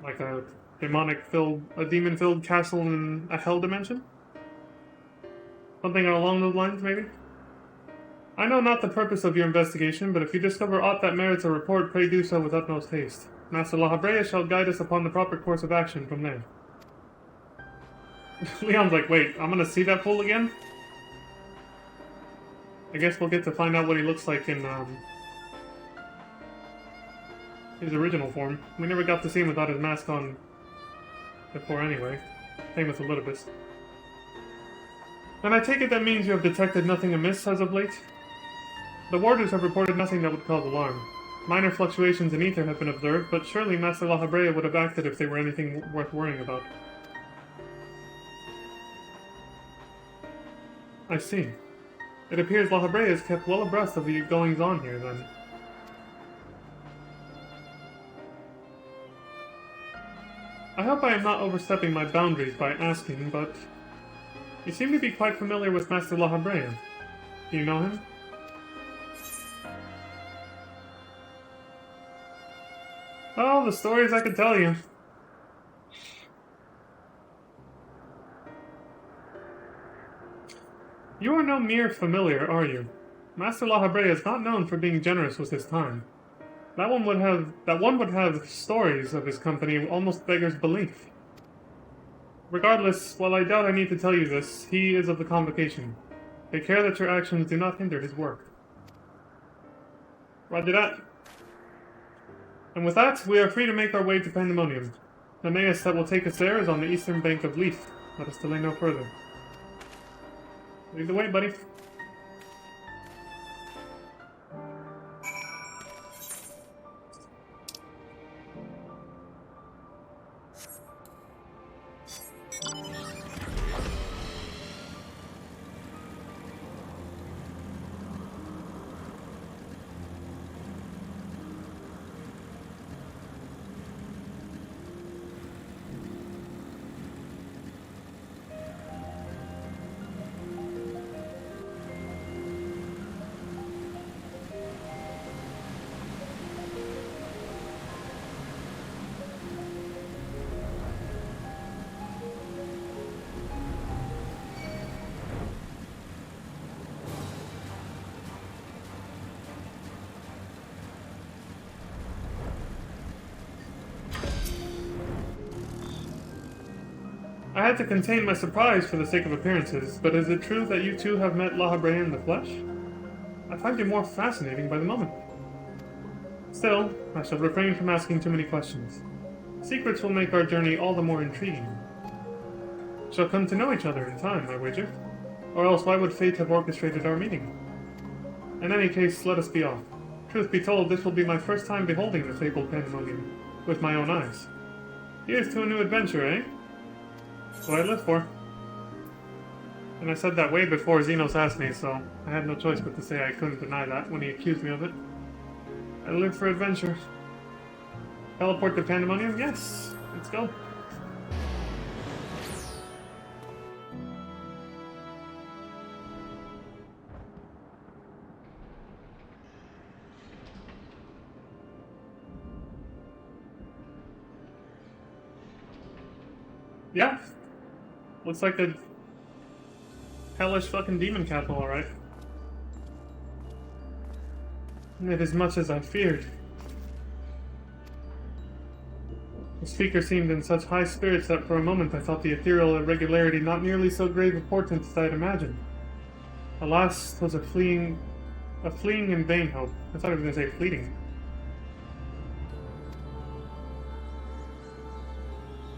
Like a demon-filled castle in a hell dimension? Something along those lines, maybe? I know not the purpose of your investigation, but if you discover aught that merits a report, pray do so with utmost haste. Master La Habrea shall guide us upon the proper course of action from there. Leon's like, wait, I'm gonna see that fool again? I guess we'll get to find out what he looks like in, his original form. We never got to see him without his mask on before anyway. Same with Elidibus. And I take it that means you have detected nothing amiss as of late? The warders have reported nothing that would cause alarm. Minor fluctuations in ether have been observed, but surely Master La Habrea would have acted if they were anything worth worrying about. I see. It appears La Habrea is kept well abreast of the goings-on here, then. I hope I am not overstepping my boundaries by asking, but you seem to be quite familiar with Master La Habrea. Do you know him? Oh, the stories I could tell you. You are no mere familiar, are you? Master La Habrea is not known for being generous with his time. That one would have stories of his company almost beggars belief. Regardless, while I doubt I need to tell you this, he is of the Convocation. Take care that your actions do not hinder his work. Roger that. And with that, we are free to make our way to Pandemonium. The maze that will take us there is on the eastern bank of Leaf. Let us delay no further. Lead the way, buddy. I had to contain my surprise for the sake of appearances, but is it true that you two have met La Habrea in the flesh? I find you more fascinating by the moment. Still, I shall refrain from asking too many questions. Secrets will make our journey all the more intriguing. Shall come to know each other in time, I wager. Or else why would fate have orchestrated our meeting? In any case, let us be off. Truth be told, this will be my first time beholding the fabled Pandemonium, with my own eyes. Here's to a new adventure, eh? That's what I live for. And I said that way before Xenos asked me, so I had no choice but to say I couldn't deny that when he accused me of it. I live for adventure. Teleport to Pandemonium? Yes! Let's go. Yeah. Looks like a hellish fucking demon capital, alright. It as much as I feared. The speaker seemed in such high spirits that for a moment I thought the ethereal irregularity not nearly so grave a portent as I'd imagined. Alas, 'twas a fleeing and vain hope. I thought I was going to say fleeting.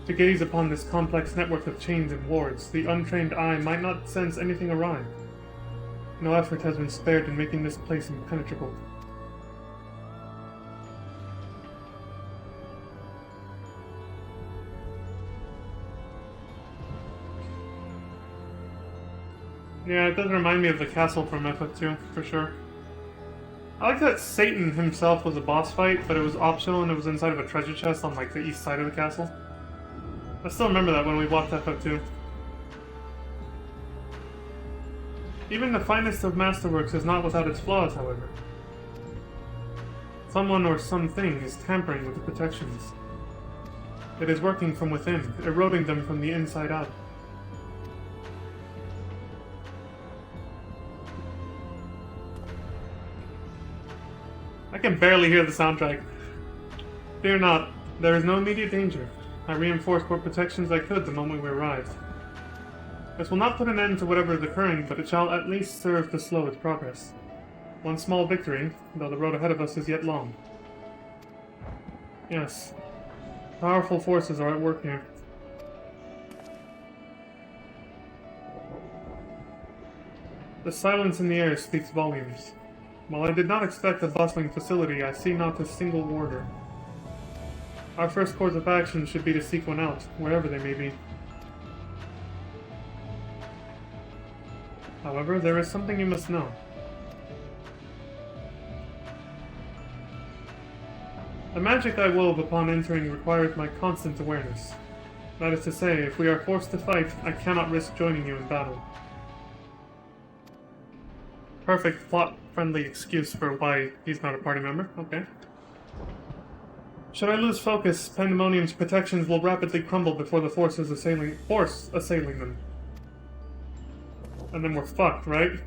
To gaze upon this complex network of chains and wards, the untrained eye might not sense anything awry. No effort has been spared in making this place impenetrable. Yeah, it does remind me of the castle from FF2, for sure. I like that Satan himself was a boss fight, but it was optional and it was inside of a treasure chest on like the east side of the castle. I still remember that when we watched FF2. Even the finest of masterworks is not without its flaws, however. Someone or something is tampering with the protections. It is working from within, eroding them from the inside out. I can barely hear the soundtrack. Fear not, there is no immediate danger. I reinforced what protections I could the moment we arrived. This will not put an end to whatever is occurring, but it shall at least serve to slow its progress. One small victory, though the road ahead of us is yet long. Yes, powerful forces are at work here. The silence in the air speaks volumes. While I did not expect a bustling facility, I see not a single warder. Our first course of action should be to seek one out, wherever they may be. However, there is something you must know. The magic I wove upon entering requires my constant awareness. That is to say, if we are forced to fight, I cannot risk joining you in battle. Perfect plot-friendly excuse for why he's not a party member. Okay. Should I lose focus, Pandemonium's protections will rapidly crumble before the force assailing them. And then we're fucked, right?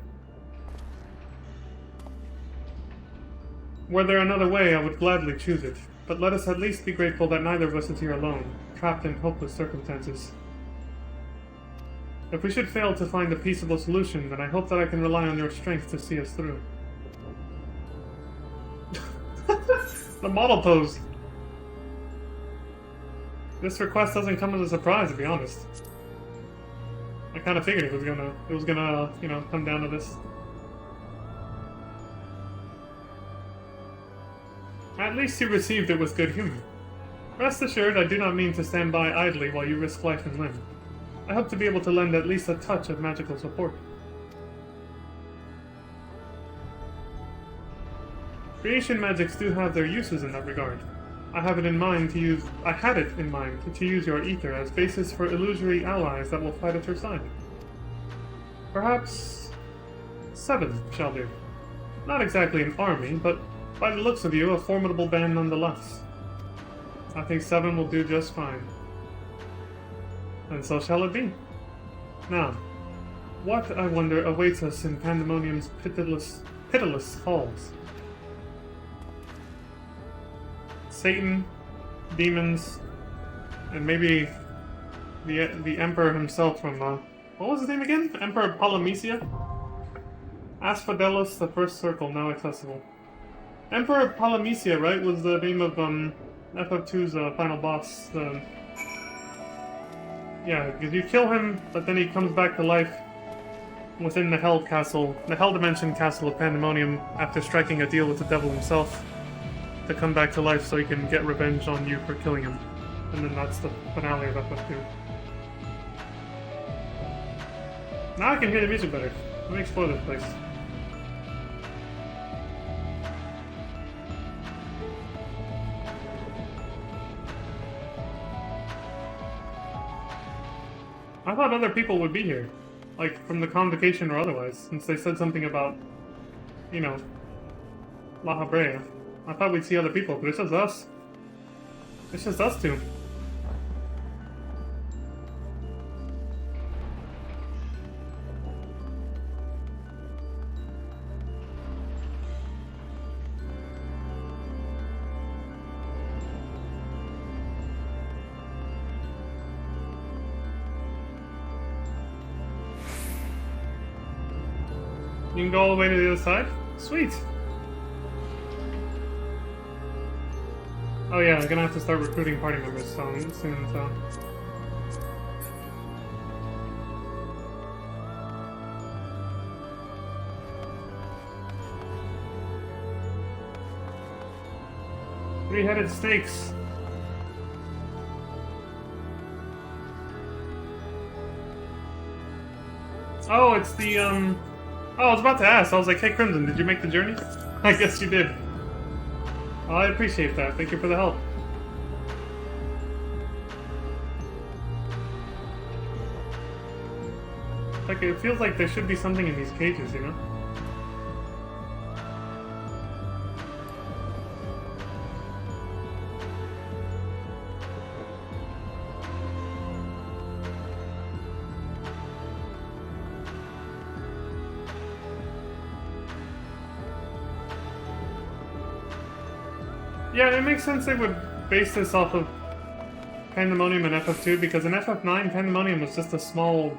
Were there another way, I would gladly choose it. But let us at least be grateful that neither of us is here alone, trapped in hopeless circumstances. If we should fail to find a peaceable solution, then I hope that I can rely on your strength to see us through. The model pose. This request doesn't come as a surprise, to be honest. I kind of figured it was gonna, you know, come down to this. At least you received it with good humor. Rest assured, I do not mean to stand by idly while you risk life and limb. I hope to be able to lend at least a touch of magical support. Creation magics do have their uses in that regard. I had it in mind to use your ether as basis for illusory allies that will fight at your side. Perhaps 7 shall do. Not exactly an army, but by the looks of you, a formidable band nonetheless. I think 7 will do just fine. And so shall it be. Now, what, I wonder, awaits us in Pandemonium's pitiless halls? Satan, demons, and maybe the Emperor himself from, what was his name again? Emperor Polymesia? Asphodelos, the First Circle, now accessible. Emperor Polymesia, right, was the name of, FF2's, final boss, yeah, because you kill him, but then he comes back to life within the Hell Castle, the Hell Dimension Castle of Pandemonium, after striking a deal with the devil himself to come back to life so he can get revenge on you for killing him. And then that's the finale of FF2. Now I can hear the music better. Let me explore this place. I thought other people would be here. Like, from the convocation or otherwise, since they said something about, you know, La Habrea. I thought we'd see other people, but it's just us. It's just us two. You can go all the way to the other side? Sweet! Oh yeah, I'm gonna have to start recruiting party members soon, so... Three-headed snakes! Oh, it's the, Oh, I was about to ask. I was like, hey, Crimson, did you make the journey? I guess you did. Well, I appreciate that. Thank you for the help. Like, it feels like there should be something in these cages, you know? Yeah, it makes sense they would base this off of Pandemonium and FF2, because in FF9, Pandemonium was just a small...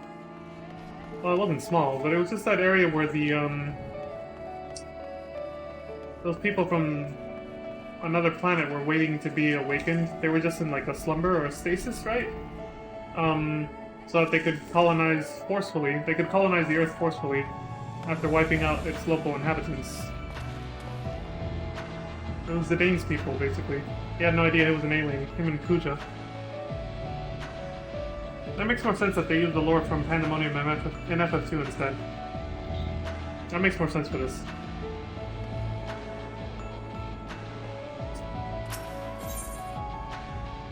Well, it wasn't small, but it was just that area where the, those people from another planet were waiting to be awakened. They were just in, like, a slumber or a stasis, right? So that they could colonize forcefully. They could colonize the Earth forcefully after wiping out its local inhabitants. It was the Danes people, basically. He had no idea he was an alien. Him and Kuja. That makes more sense that they use the lore from Pandemonium in FF2 instead. That makes more sense for this.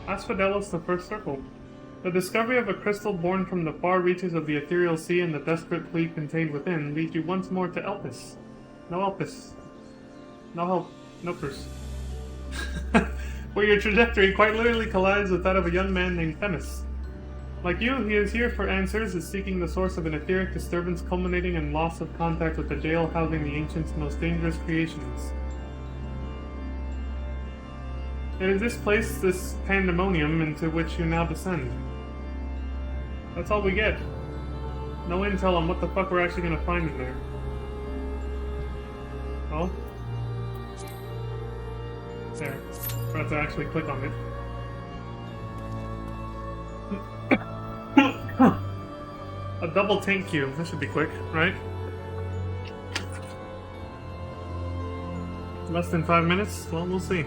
Asphodelos, the First Circle. The discovery of a crystal born from the far reaches of the ethereal sea and the desperate plea contained within lead you once more to Elpis. No Elpis. No help. No purse. Where your trajectory quite literally collides with that of a young man named Themis. Like you, he is here for answers, is seeking the source of an etheric disturbance culminating in loss of contact with the jail housing the ancients' most dangerous creations. It is this place, this pandemonium, into which you now descend. That's all we get. No intel on what the fuck we're actually gonna find in there. Oh? There. Forgot to actually click on it. A double tank queue. This should be quick, right? Less than 5 minutes? Well, we'll see.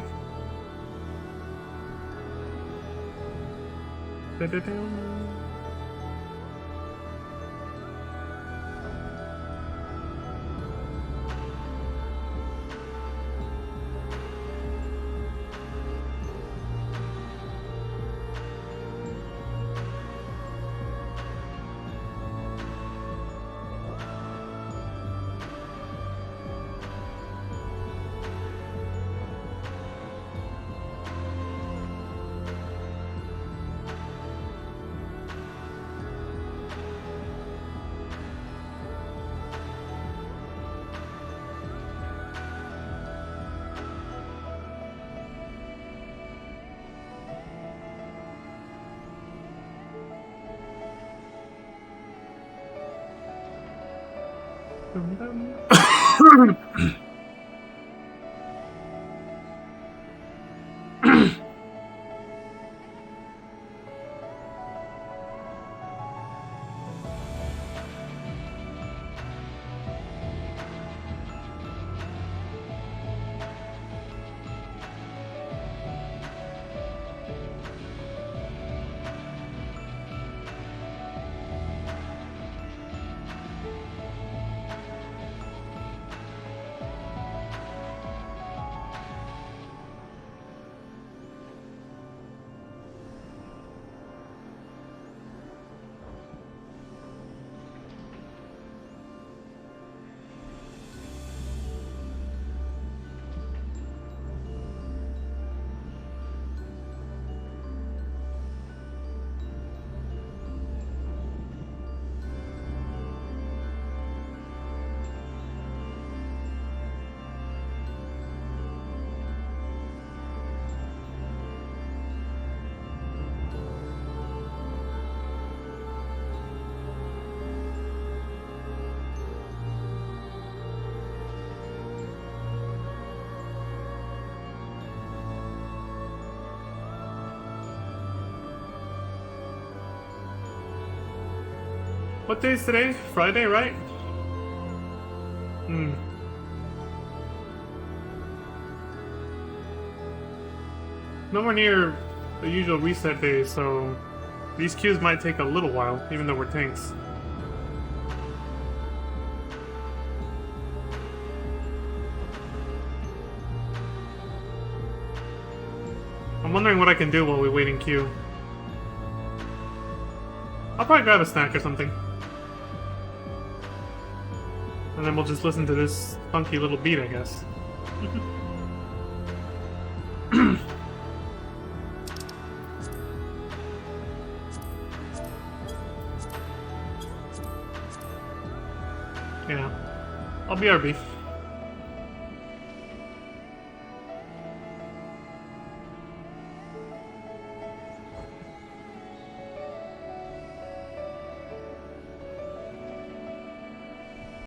What day is today? Friday, right? Nowhere near the usual reset days, so these queues might take a little while, even though we're tanks. I'm wondering what I can do while we wait in queue. I'll probably grab a snack or something. And then we'll just listen to this funky little beat, I guess. Yeah. I'll BRB.